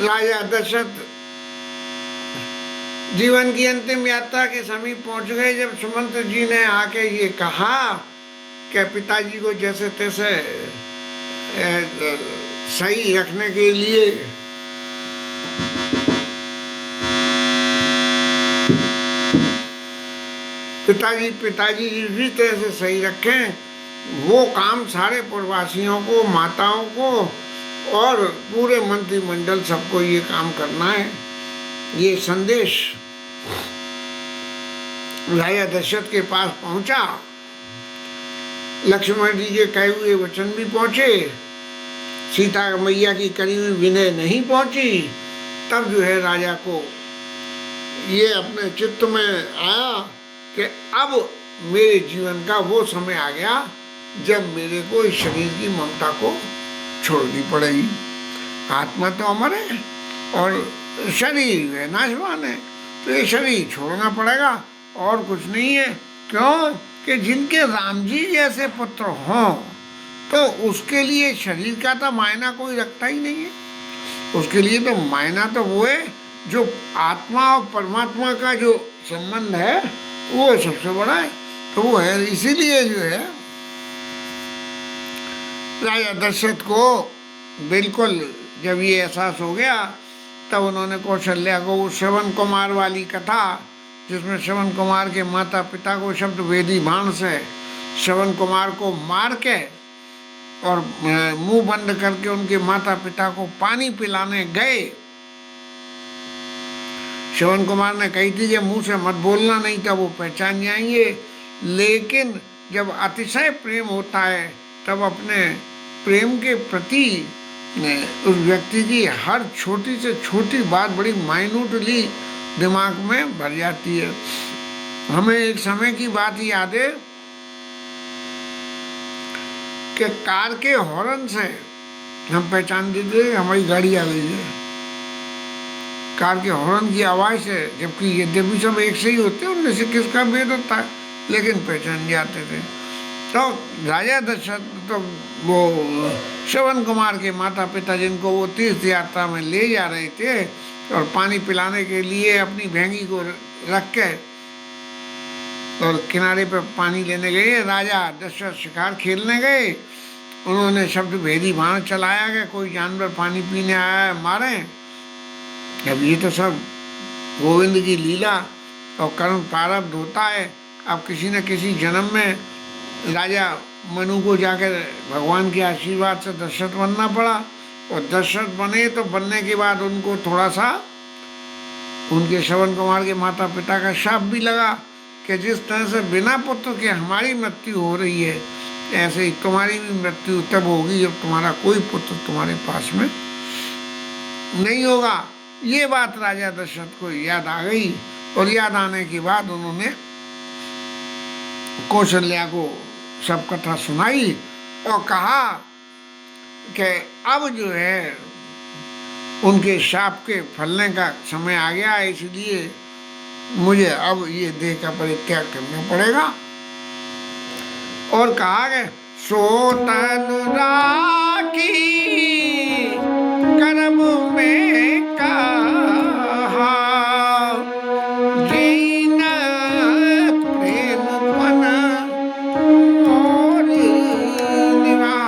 राजा दशरथ जीवन की अंतिम यात्रा के समीप पहुंच गए जब सुमंत जी ने आके ये कहा कि पिताजी को जैसे तैसे सही रखने के लिए पिताजी इसी तरह से सही रखें, वो काम सारे प्रवासियों को, माताओं को और पूरे मंत्रिमंडल सबको ये काम करना है। ये संदेश राजा दशरथ के पास पहुंचा। लक्ष्मण जी के कहे हुए वचन भी पहुंचे, सीता मैया की करी हुई विनय नहीं पहुंची। तब जो है राजा को ये अपने चित्त में आया कि अब मेरे जीवन का वो समय आ गया जब मेरे को इस शरीर की ममता को छोड़नी पड़ेगी। आत्मा तो अमर है और शरीर है नाशवान है, तो ये शरीर छोड़ना पड़ेगा और कुछ नहीं है। क्यों कि जिनके राम जी जैसे पुत्र हों तो उसके लिए शरीर का तो मायना कोई रखता ही नहीं है। उसके लिए तो मायना तो वो है जो आत्मा और परमात्मा का जो संबंध है वो सबसे बड़ा है। तो वो है, इसीलिए जो है राजा दशरथ को बिल्कुल जब ये एहसास हो गया तब उन्होंने कौशल्या को वो श्रवण कुमार वाली कथा, जिसमें श्रवण कुमार के माता पिता को शब्द वेदी बाण से श्रवण कुमार को मार के और मुंह बंद करके उनके माता पिता को पानी पिलाने गए। श्रवण कुमार ने कही थी कि मुंह से मत बोलना, नहीं तो वो पहचान जाएंगे। लेकिन जब अतिशय प्रेम होता है तब अपने प्रेम के प्रति उस व्यक्ति की हर छोटी से छोटी बात बड़ी माइन्यूटली दिमाग में भर जाती है। हमें एक समय की बात याद है कि कार के हॉर्न से हम पहचान देते थे हमारी गाड़ी आ गई है। कार के हॉर्न की आवाज़ से, जबकि यद्यपि सब एक से ही होते हैं, उनमें से किसका भेद होता है, लेकिन पहचान जाते थे। तो राजा दशरथ तो वो श्रवण कुमार के माता पिता जिनको वो तीर्थ यात्रा में ले जा रहे थे और पानी पिलाने के लिए अपनी भेंगी को रख के और किनारे पर पानी लेने गए। राजा दशरथ शिकार खेलने गए, उन्होंने शब्द भेदी बाण चलाया कि कोई जानवर पानी पीने आया है मारे। अब ये तो सब गोविंद की लीला और कर्म प्रारब्ध होता है। अब किसी न किसी जन्म में राजा मनु को जाकर भगवान के आशीर्वाद से दशरथ बनना पड़ा और दशरथ बने तो बनने के बाद उनको थोड़ा सा उनके श्रवण कुमार के माता पिता का शाप भी लगा कि जिस तरह से बिना पुत्र के हमारी मृत्यु हो रही है ऐसे ही तुम्हारी भी मृत्यु तब होगी जब तुम्हारा कोई पुत्र तुम्हारे पास में नहीं होगा। ये बात राजा दशरथ को याद आ गई और याद आने के बाद उन्होंने कौशल्या को सब कथा सुनाई और कहा कि अब जो है उनके शाप के फलने का समय आ गया है, इसलिए मुझे अब ये देह का परित्याग करना पड़ेगा। और कहा कि सो तनु राखी कर्म में कहा जीन प्रेम पन और निभा।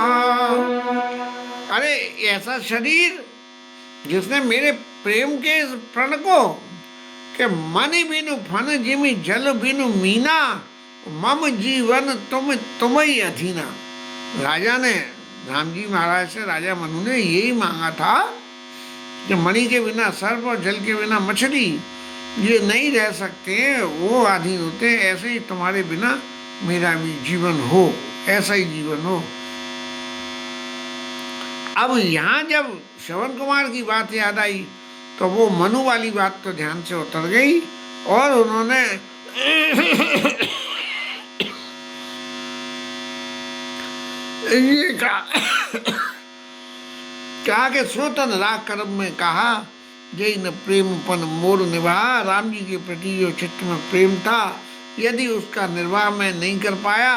अरे ऐसा शरीर जिसने मेरे प्रेम के इस प्रण को कि मन बिनु फन जिमि जल बिनु मीना, मम जीवन तुम ही अधीना। राजा ने, राम जी महाराज से राजा मनु ने यही मांगा था कि मणि के बिना सर्प और जल के बिना मछली ये नहीं रह सकते, वो अधीन होते हैं। ऐसे ही तुम्हारे बिना मेरा भी जीवन हो, ऐसा ही जीवन हो। अब यहाँ जब श्रवण कुमार की बात याद आई तो वो मनु वाली बात तो ध्यान से उतर गई और उन्होंने ये कहा कि सोतन राग कर्म में कहा, जय न प्रेमपन मोर निभा। राम जी के प्रति जो चित्त में प्रेम था, यदि उसका निर्वाह मैं नहीं कर पाया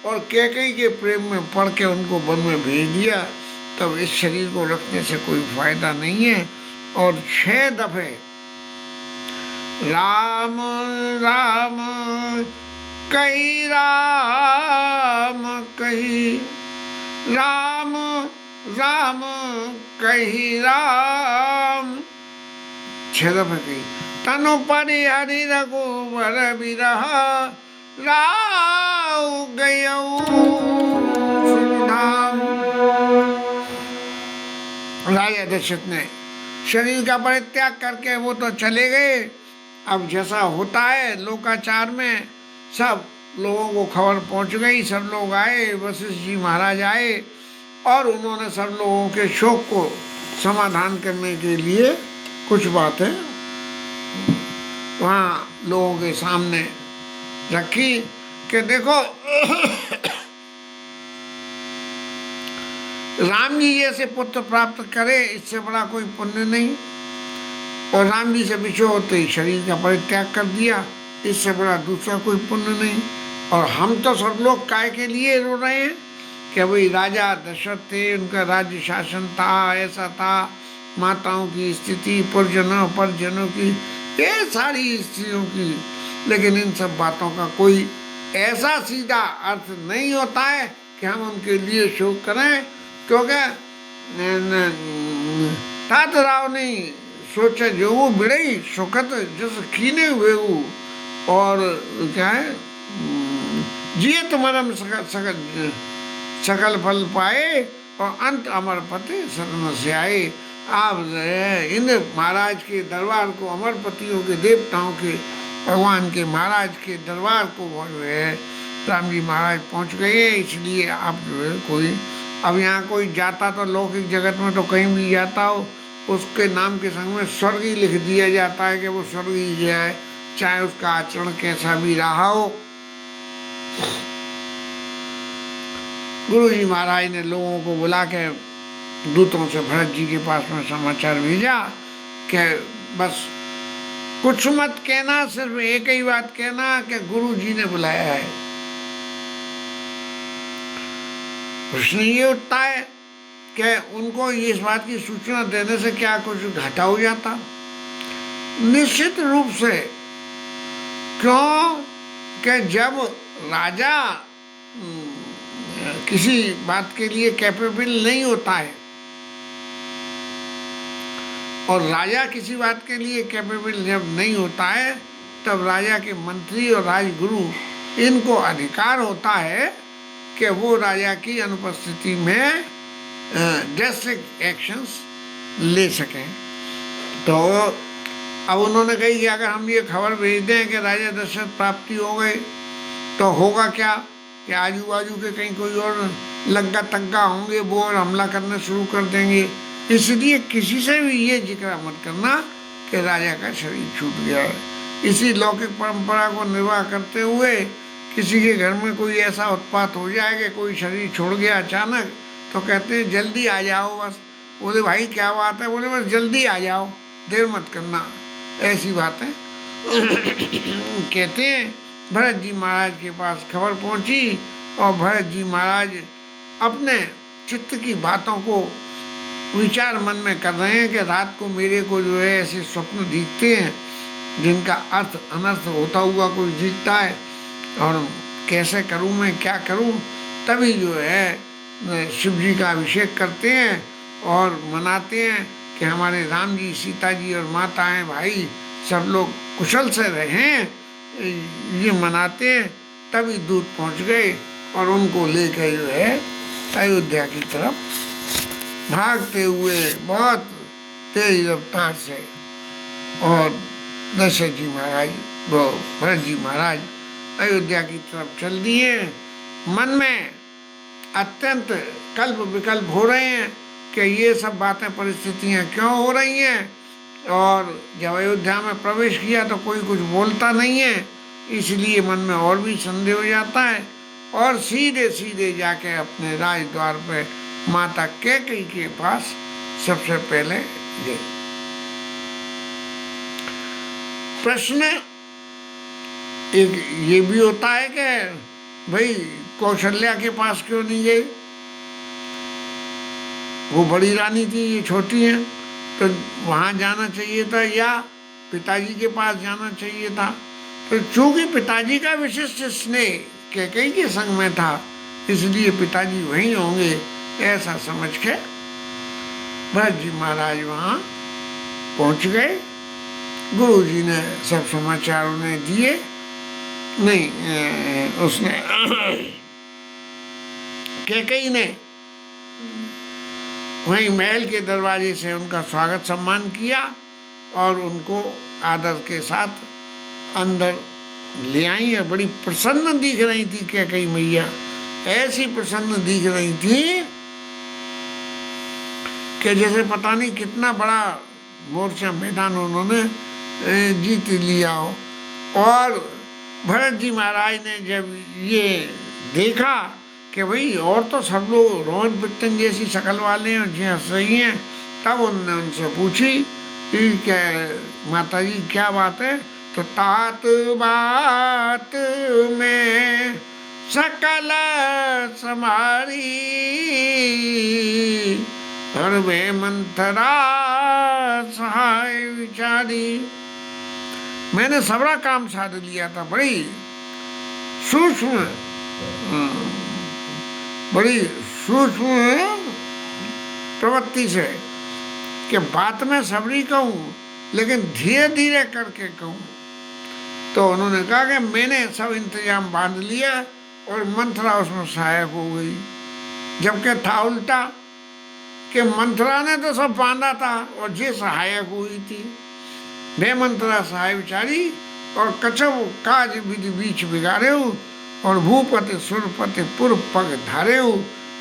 और कैकेयी के प्रेम में पड़ के उनको वन में भेज दिया, तब इस शरीर को रखने से कोई फायदा नहीं है। और 6 दफे राम राम कही, राम कही, राम राम कही, राम 6 दफे कही। तनु परि हरि रघुवर बिरह, राउ गयऊ धाम। राजा दशरथ ने शरीर का परित्याग करके वो तो चले गए। अब जैसा होता है लोकाचार में, सब लोगों को खबर पहुंच गई, सब लोग आए, वशिष्ठ जी महाराज आए और उन्होंने सब लोगों के शोक को समाधान करने के लिए कुछ बातें वहाँ लोगों के सामने रखी कि देखो राम जी जैसे पुत्र प्राप्त करे इससे बड़ा कोई पुण्य नहीं, और राम जी से बिछो होते ही शरीर का परित्याग कर दिया, इससे बड़ा दूसरा कोई पुण्य नहीं। और हम तो सब लोग काय के लिए रो रहे हैं कि भाई राजा दशरथ थे, उनका राज्य शासन था, ऐसा था, माताओं की स्थिति, पुरजनों परजनों की, ये सारी स्त्रियों की, लेकिन इन सब बातों का कोई ऐसा सीधा अर्थ नहीं होता है कि हम उनके लिए शोक करें। क्योंकि तात राव ने सोचा जो वो बिड़ई सुखत जिस कीने हुए वो, और क्या है, जिए तुम्हारा सकल फल पाए और अंत अमर पति शरण से आए। आप इंद्र महाराज के दरबार को, अमरपतियों के, देवताओं के, भगवान के महाराज के दरबार को जो है राम जी महाराज पहुंच गए। इसलिए आप जो है कोई, अब यहाँ कोई जाता तो लौकिक जगत में तो कहीं भी जाता हो, उसके नाम के संग में स्वर्ग ही लिख दिया जाता है कि वो स्वर्ग ही जाए, चाहे उसका आचरण कैसा भी रहा हो। गुरु जी महाराज ने लोगों को बुला के दूतों से भरत जी के पास में समाचार भेजा कि बस कुछ मत कहना, सिर्फ एक ही बात कहना कि गुरु जी ने बुलाया है। प्रश्न ये उठता है कि उनको इस बात की सूचना देने से क्या कुछ घाटा हो जाता? निश्चित रूप से, क्यों कि जब राजा किसी बात के लिए कैपेबल नहीं होता है और राजा किसी बात के लिए कैपेबल जब नहीं होता है, तब राजा के मंत्री और राजगुरु इनको अधिकार होता है कि वो राजा की अनुपस्थिति में ड्रेस्टिक एक्शंस ले सकें। तो अब उन्होंने कही कि अगर हम ये खबर भेज दें कि राजा दशरथ प्राप्ति हो गए तो होगा क्या कि आजू बाजू के कहीं कोई और लग्गा तग्गा होंगे, वो और हमला करना शुरू कर देंगे। इसलिए किसी से भी ये जिक्र मत करना कि राजा का शरीर छूट गया है। इसी लौकिक परंपरा को निर्वाह करते हुए किसी के घर में कोई ऐसा उत्पात हो जाए कि कोई शरीर छोड़ गया अचानक, तो कहते हैं जल्दी आ जाओ बस। बोले भाई क्या बात है? बोले बस जल्दी आ जाओ, देर मत करना। ऐसी बातें कहते हैं। भरत जी महाराज के पास खबर पहुंची और भरत जी महाराज अपने चित्त की बातों को विचार मन में कर रहे हैं कि रात को मेरे को जो है ऐसे स्वप्न दिखते हैं जिनका अर्थ अनर्थ होता हुआ कोई दिखता है, और कैसे करूं मैं, क्या करूं। तभी जो है शिव जी का अभिषेक करते हैं और मनाते हैं कि हमारे राम जी, सीता जी और माताएं भाई सब लोग कुशल से रहें, ये मनाते हैं। तभी दूत पहुंच गए और उनको लेकर जो है अयोध्या की तरफ भागते हुए बहुत तेज रफ्तार से, और दशरथ जी महाराज, वो भरत जी महाराज अयोध्या की तरफ चल दिए। मन में अत्यंत कल्प विकल्प हो रहे हैं कि ये सब बातें, परिस्थितियां क्यों हो रही हैं। और जब अयोध्या में प्रवेश किया तो कोई कुछ बोलता नहीं है, इसलिए मन में और भी संदेह हो जाता है। और सीधे सीधे जाके अपने राजद्वार पे माता कैकेयी के पास सबसे पहले गए। प्रश्न एक ये भी होता है कि भाई कौशल्या के पास क्यों नहीं गए, वो बड़ी रानी थी, ये छोटी है, तो वहाँ जाना चाहिए था या पिताजी के पास जाना चाहिए था। तो चूंकि पिताजी का विशिष्ट स्नेह कैकेयी के संग में था, इसलिए पिताजी वहीं होंगे ऐसा समझ के भरत जी महाराज वहाँ पहुँच गए। गुरु जी ने सब समाचार उन्हें दिए, नहीं उसने कैकेयी ने वहीं महल के दरवाजे से उनका स्वागत सम्मान किया और उनको आदर के साथ अंदर ले आई। और बड़ी प्रसन्न दिख रही थी कैकेयी मैया, ऐसी प्रसन्न दिख रही थी कि जैसे पता नहीं कितना बड़ा मोर्चा मैदान उन्होंने जीत लिया हो। और भरत जी महाराज ने जब ये देखा कि भाई और तो सब लोग रोहन पिट्टन जैसी शक्ल वाले हैं, जी सही हैं, तब उन्होंने उनसे पूछी कि क्या माता जी क्या बात है। तो तात बात में सकल समारी, हर वे मंथरा सहाय विचारी। मैंने सबरा काम साध लिया था, बड़ी सूक्ष्म प्रवृत्ति से, कि बात में सबरी कहूँ लेकिन धीरे धीरे करके कहूँ। तो उन्होंने कहा कि मैंने सब इंतजाम बांध लिया और मंथरा उसमें सहायक हो गई, जबकि था उल्टा कि मंथरा ने तो सब बांधा था और जे सहायक हुई थी। वे मंथरा सहाय विचारी और कछव काज विधि बीच बिगाड़े हो, और भूपति सुरपति पूर्व पग धारे हो।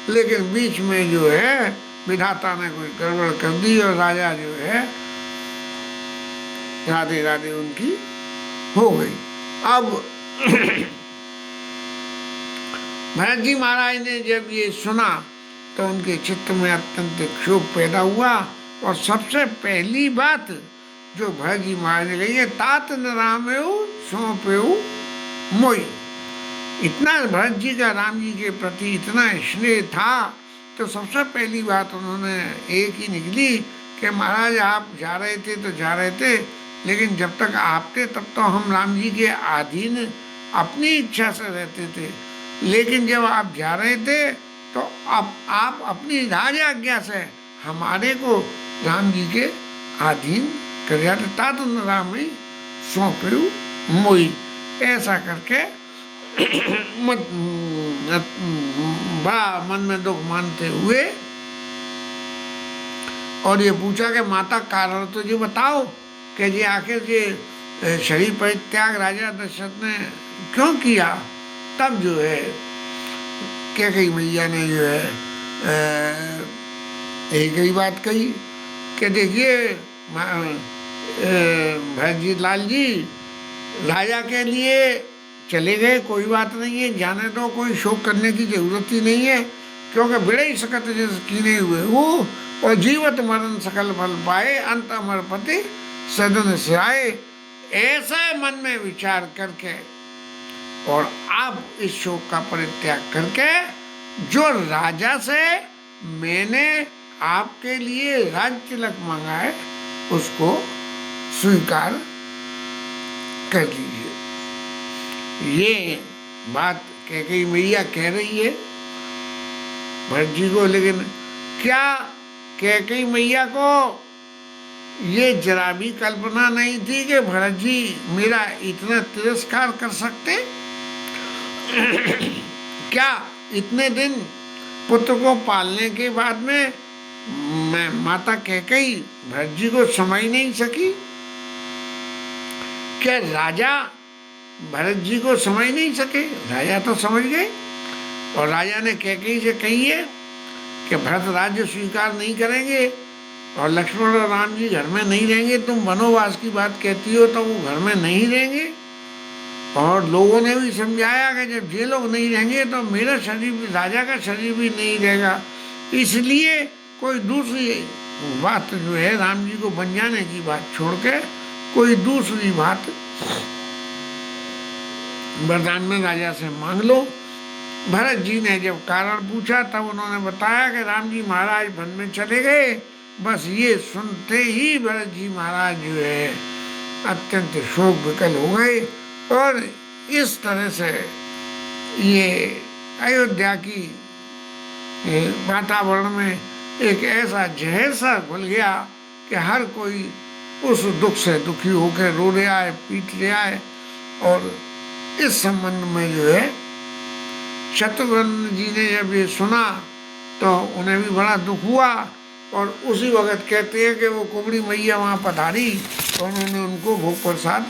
लेकिन बीच में जो है विधाता ने कोई गड़बड़ कर दी और राजा जो है राधे राधे उनकी हो गई। अब भरत जी महाराज ने जब ये सुना तो उनके चित्त में अत्यंत क्षोभ पैदा हुआ। और सबसे पहली बात जो भरत जी महाराज ने कही है, तात न रामेऊ सौंपेऊ मोई। इतना भरत जी का राम जी के प्रति इतना स्नेह था, तो सबसे पहली बात उन्होंने एक ही निकली कि महाराज आप जा रहे थे तो जा रहे थे, लेकिन जब तक आप थे तब तो हम राम जी के अधीन अपनी इच्छा से रहते थे, लेकिन जब आप जा रहे थे तो अब आप अपनी राज आज्ञा से हमारे को राम जी के अधीन कर जाते। तात न राम ही सौंपे मोई, ऐसा करके बड़ा मन में दुख मानते हुए और ये पूछा कि माता कारण तो जी बताओ कि जी आखिर ये शरीर परित्याग राजा दशरथ ने क्यों किया। तब जो है कैकेयी मैया ने जो है एक ही बात कही कि देखिए भरत जी लाल जी राजा के लिए चले गए, कोई बात नहीं है, जाने दो, कोई शोक करने की जरूरत ही नहीं है, क्योंकि बड़े ही सकत जैसे कीने हुए वो, और जीवत मरण सकल फल पाए, अंत अमरपति सदन से आए। ऐसा मन में विचार करके और आप इस शोक का परित्याग करके जो राजा से मैंने आपके लिए राज तिलक मांगा है उसको स्वीकार कर लीजिए। ये बात कैकेयी मैया कह रही है भरत जी को, लेकिन क्या कैकेयी मैया को ये जरा भी कल्पना नहीं थी कि भरत जी मेरा इतना तिरस्कार कर सकते। क्या इतने दिन पुत्र को पालने के बाद में मैं माता कैकेयी भरत जी को समझ नहीं सकी? क्या राजा भरत जी को समझ नहीं सके? राजा तो समझ गए, और राजा ने कैकेयी से कही है कि भरत राज्य स्वीकार नहीं करेंगे और लक्ष्मण और राम जी घर में नहीं रहेंगे। तुम वनवास की बात कहती हो तो वो घर में नहीं रहेंगे। और लोगों ने भी समझाया कि जब ये लोग नहीं रहेंगे तो मेरा शरीर भी, राजा का शरीर भी नहीं रहेगा। इसलिए कोई दूसरी बात जो है राम जी को बन जाने की बात छोड़ के कोई दूसरी बात वरदान में राजा से मांग लो। भरत जी ने जब कारण पूछा तब उन्होंने बताया कि राम जी महाराज वन में चले गए। बस ये सुनते ही भरत जी महाराज जो है अत्यंत शोक विकल हो गए, और इस तरह से ये अयोध्या की वातावरण में एक ऐसा जहर सा घुल गया कि हर कोई उस दुख से दुखी होकर रो रहा है, पीट रहा है। और इस संबंध में जो है शत्रुघ्न जी ने जब ये सुना तो उन्हें भी बड़ा दुख हुआ, और उसी वक्त कहते हैं कि वो कुबड़ी मैया वहाँ पधारी तो उन्होंने उनको भोग प्रसाद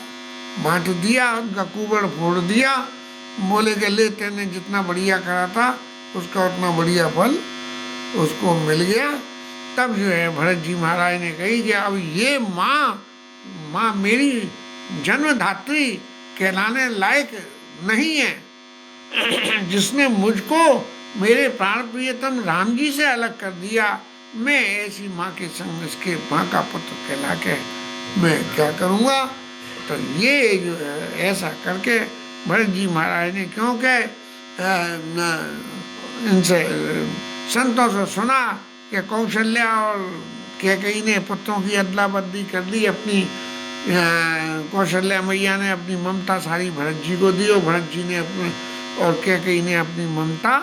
बांट दिया, उनका कुबड़ फोड़ दिया। बोले कि ले तेने जितना बढ़िया करा था उसका उतना बढ़िया फल उसको मिल गया। तब जो है भरत जी महाराज ने कही कि अब ये माँ मेरी जन्मधात्री कहलाने लायक नहीं है। जिसने मुझको मेरे प्राण प्रियतम राम जी से अलग कर दिया, मैं ऐसी माँ के संग इसके माँ का पुत्र कहला के मैं क्या करूँगा। तो ये जो है ऐसा करके भरत जी महाराज ने, क्योंकि इनसे संतों से सुना कि कौशल्या और कैकेयी ने पुत्रों की अदला बदली कर दी। अपनी कौशल्या मैया ने अपनी ममता सारी भरत जी को दी, और भरत जी ने अपने और कैकेयी ने अपनी ममता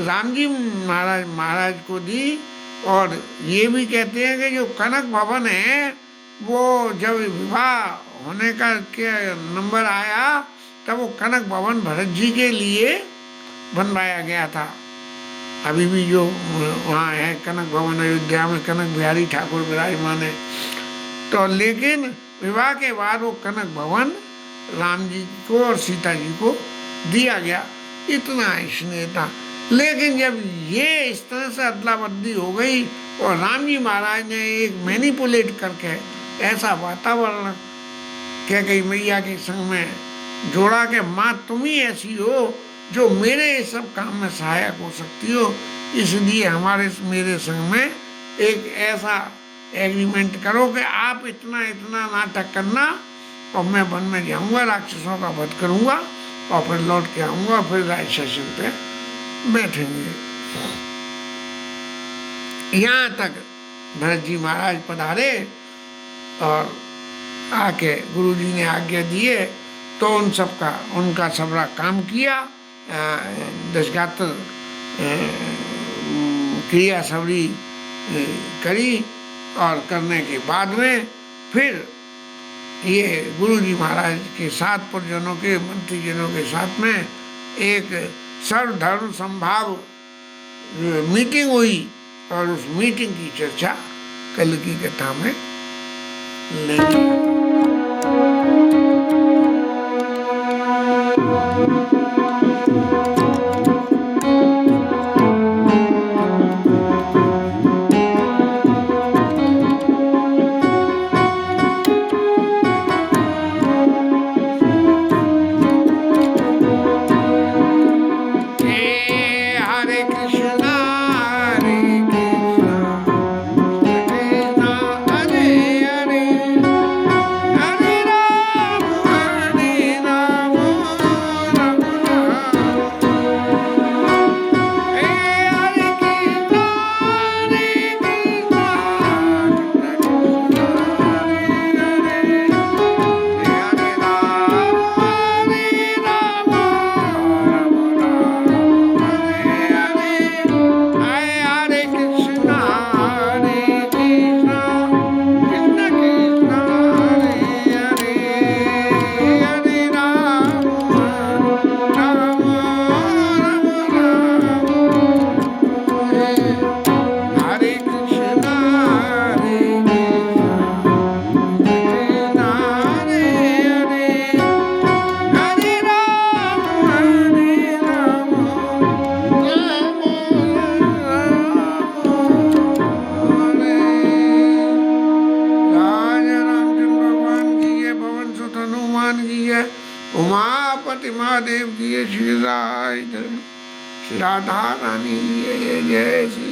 राम जी महाराज को दी। और ये भी कहते हैं कि जो कनक भवन है वो जब विवाह होने का नंबर आया तब वो कनक भवन भरत जी के लिए बनवाया गया था। अभी भी जो वहाँ है कनक भवन अयोध्या में, कनक बिहारी ठाकुर विराजमान है। तो लेकिन विवाह के बाद वो कनक भवन राम जी को और सीता जी को दिया गया, इतना स्नेह था। लेकिन जब ये इस तरह से अदला बदली हो गई और राम जी महाराज ने एक मैनिपुलेट करके ऐसा वातावरण कैकेयी मैया के संग में जोड़ा कि माँ तुम ही ऐसी हो जो मेरे सब काम में सहायक हो सकती हो, इसलिए मेरे संग में एक ऐसा एग्रीमेंट करो कि आप इतना इतना नाटक करना और मैं वन में जाऊंगा, राक्षसों का वध करूंगा और फिर लौट के आऊंगा, फिर राज सेशन पे बैठेंगे। यहाँ तक भरत जी महाराज पधारे और आके गुरु जी ने आज्ञा दिए तो उनका सबरा काम किया। दशगात्र क्रिया सबरी करी, और करने के बाद में फिर ये गुरु जी महाराज के साथ पुरजनों के मंत्रीजनों के साथ में एक सर्वधर्म संभाव मीटिंग हुई, और उस मीटिंग की चर्चा कल की कथा में लेंगे। महादेव की जय, श्री राय, श्री राधा रानी की जय, जय श्री